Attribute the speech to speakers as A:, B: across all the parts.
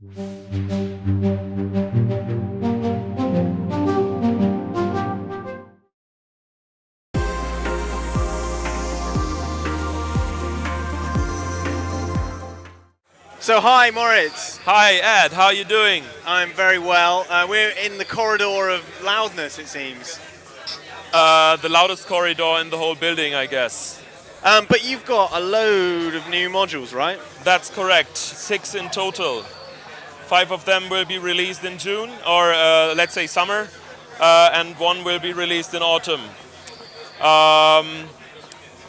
A: So hi Moritz.
B: Hi Ed, how are you doing?
A: I'm very well. We're in the corridor of loudness, it seems.
B: The loudest corridor in the whole building, I guess.
A: But you've got a load of new modules, right?
B: That's correct, 6 in total. 5 of them will be released in June, or let's say summer, and 1 will be released in autumn.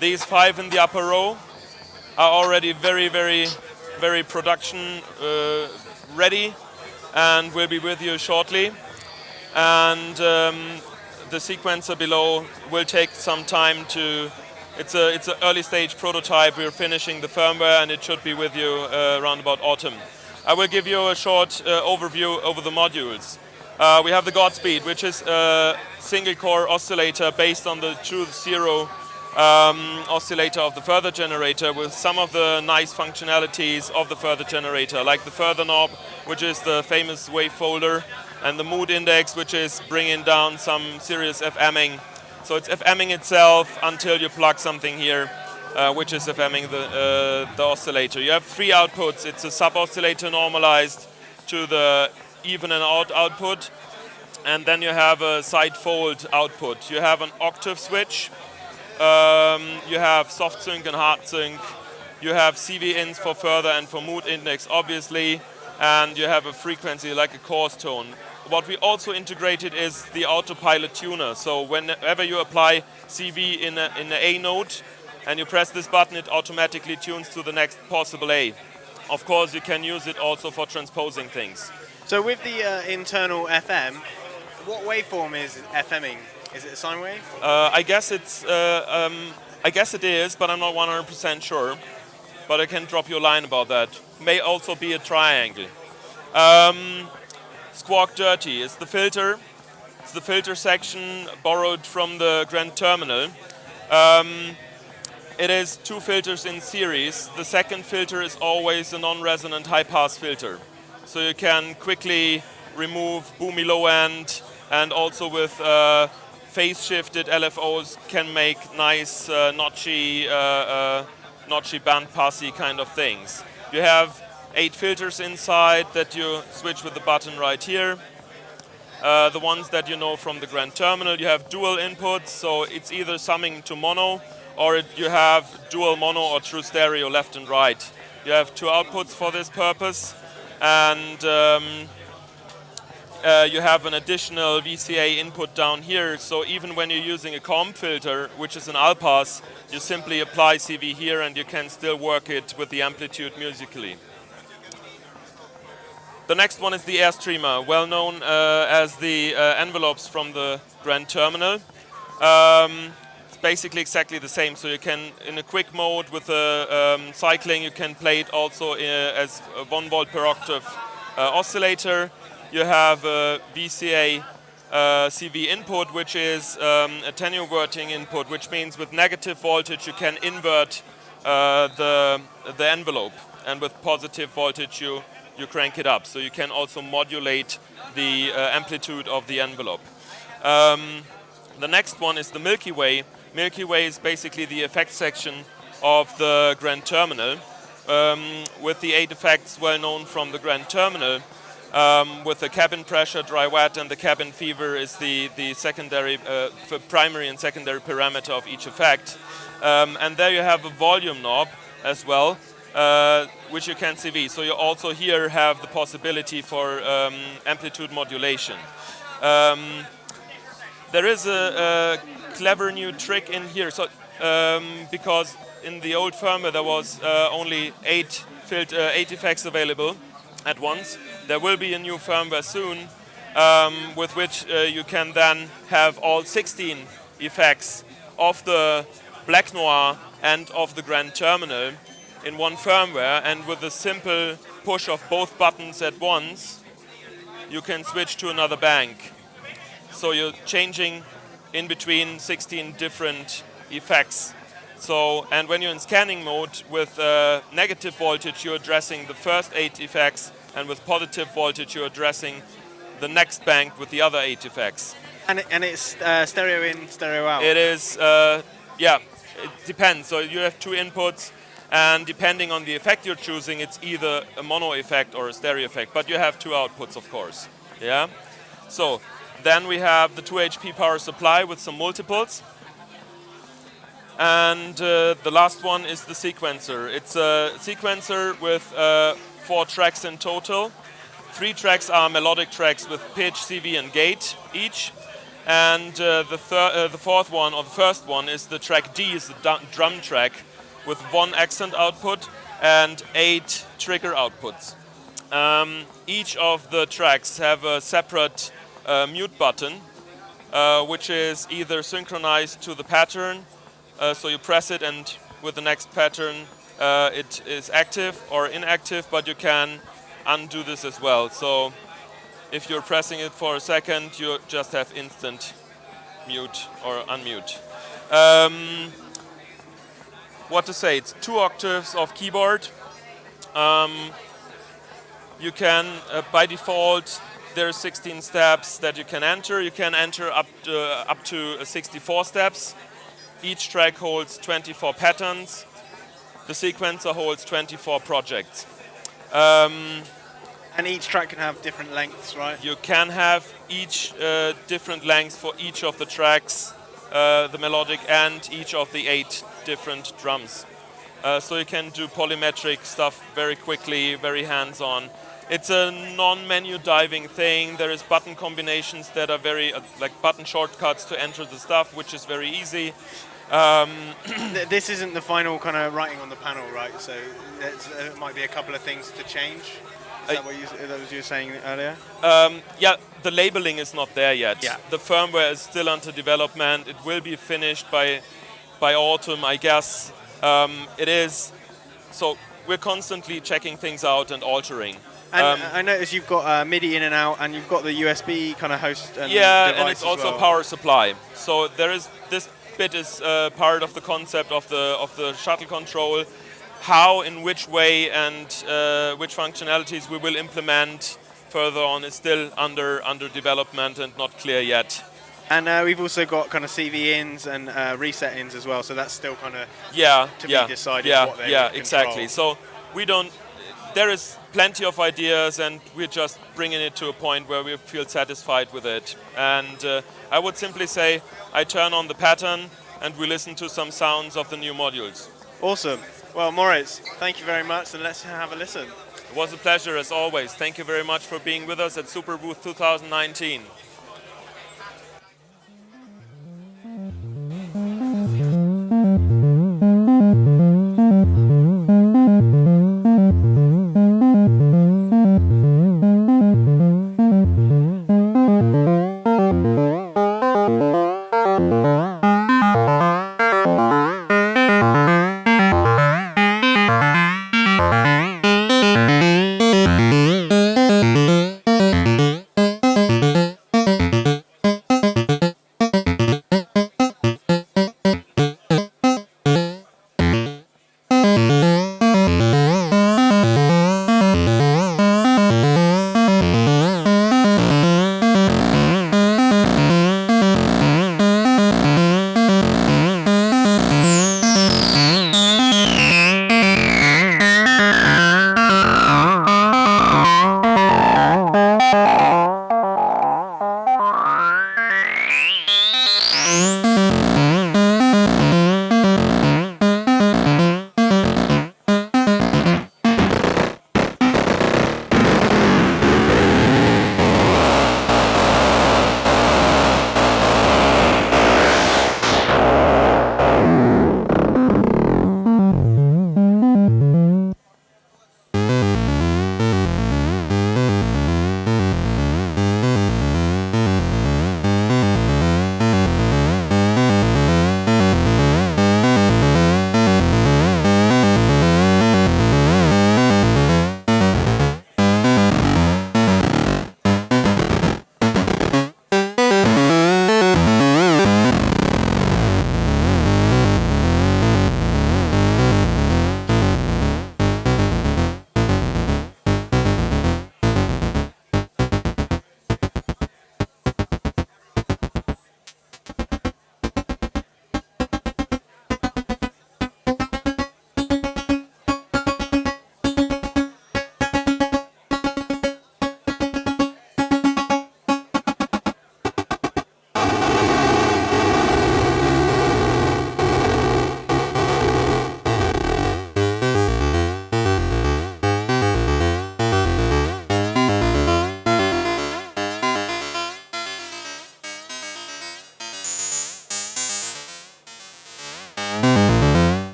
B: These 5 in the upper row are already very production ready and will be with you shortly. And the sequencer below will take some time to. It's an early stage prototype. We're finishing the firmware and it should be with you around about autumn. I will give you a short overview over the modules. We have the Godspeed, which is a single core oscillator based on the Truth Zero oscillator of the further generator, with some of the nice functionalities of the further generator, like the further knob, which is the famous wave folder, and the mood index, which is bringing down some serious FMing. So it's FMing itself until you plug something here, which is FMing the oscillator. You have 3 outputs. It's a sub-oscillator normalized to the even and odd output, and then you have a side-fold output. You have an octave switch. You have soft sync and hard sync. You have CV ins for further and for mood index, obviously, and you have a frequency like a chorus tone. What we also integrated is the Autopilot tuner. So whenever you apply CV in a A note and you press this button, it automatically tunes to the next possible A. Of course, you can use it also for transposing things.
A: So with the internal FM, what waveform is FMing? Is it a sine wave?
B: I guess it is, but I'm not 100% sure. But I can drop you a line about that. May also be a triangle. Squawk Dirty is the filter. It's the filter section borrowed from the Grand Terminal. It is 2 filters in series. The second filter is always a non-resonant high-pass filter. So you can quickly remove boomy low end, and also with phase-shifted LFOs can make nice notchy band-passy kind of things. You have 8 filters inside that you switch with the button right here. The ones that you know from the Grand Terminal. You have dual inputs, so it's either summing to mono, or you have dual mono or true stereo left and right. You have 2 outputs for this purpose, and you have an additional VCA input down here, so even when you're using a comp filter, which is an all-pass, you simply apply CV here and you can still work it with the amplitude musically. The next one is the Airstreamer, well known as the envelopes from the Grand Terminal. It's basically exactly the same, so you can, in a quick mode with the cycling, you can play it also as a 1 volt per octave oscillator. You have a VCA CV input, which is attenuating input, which means with negative voltage you can invert the envelope, and with positive voltage you crank it up. So you can also modulate the amplitude of the envelope. The next one is the Milky Way. Milky Way is basically the effects section of the Grand Terminal, with the 8 effects well known from the Grand Terminal. With the cabin pressure, dry wet, and the cabin fever is the secondary, primary and secondary parameter of each effect. And there you have a volume knob as well, which you can CV. So you also here have the possibility for amplitude modulation. There is a clever new trick in here. So because in the old firmware there was only 8 effects available at once. There will be a new firmware soon with which you can then have all 16 effects of the Black Noir and of the Grand Terminal in one firmware, and with a simple push of both buttons at once you can switch to another bank. So you're changing in between 16 different effects. So, and when you're in scanning mode with negative voltage, you're addressing the first 8 effects, and with positive voltage you're addressing the next bank with the other 8 effects.
A: And it's stereo in, stereo out?
B: It is, it depends. So you have 2 inputs, and depending on the effect you're choosing, it's either a mono effect or a stereo effect, but you have 2 outputs, of course. Yeah. So then we have the 2 HP power supply with some multiples. And the last one is the sequencer. It's a sequencer with 4 tracks in total. 3 tracks are melodic tracks with pitch, CV, and gate each. And the fourth one, or the first one, is the track D, is the drum track with 1 accent output and 8 trigger outputs. Each of the tracks have a separate mute button, which is either synchronized to the pattern, so you press it and with the next pattern it is active or inactive, but you can undo this as well. So if you're pressing it for a second, you just have instant mute or unmute. What to say, it's 2 octaves of keyboard. You can, by default, there are 16 steps that you can enter. You can enter up to 64 steps. Each track holds 24 patterns. The sequencer holds 24 projects.
A: And each track can have different lengths, right?
B: You can have each different lengths for each of the tracks, the melodic and each of the 8 different drums. So you can do polymetric stuff very quickly, very hands-on. It's a non-menu diving thing. There is button combinations that are very, like button shortcuts to enter the stuff, which is very easy.
A: This isn't the final kind of writing on the panel, right? So it might be a couple of things to change. Is that what you were saying earlier?
B: Yeah, the labeling is not there yet.
A: Yeah.
B: The firmware is still under development. It will be finished by autumn, I guess. It is. So we're constantly checking things out and altering.
A: And I noticed you've got MIDI in and out, and you've got the USB kind of host and
B: yeah,
A: device
B: and it's also
A: well.
B: power supply. So there is this bit is part of the concept of the shuttle control. How, in which way, and which functionalities we will implement further on is still under development and not clear yet.
A: And we've also got kind of CV-ins and reset-ins as well, so that's still kind of to be decided what they
B: exactly. So we don't. There is plenty of ideas, and we're just bringing it to a point where we feel satisfied with it. And I would simply say, I turn on the pattern, and we listen to some sounds of the new modules.
A: Awesome. Well, Moritz, thank you very much, and let's have a listen.
B: It was a pleasure, as always. Thank you very much for being with us at Superbooth 2019.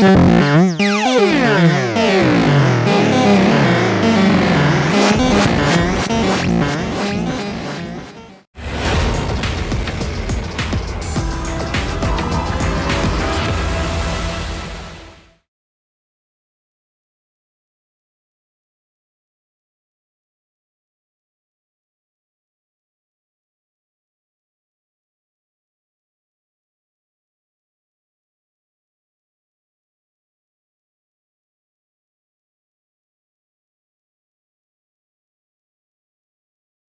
A: Bye.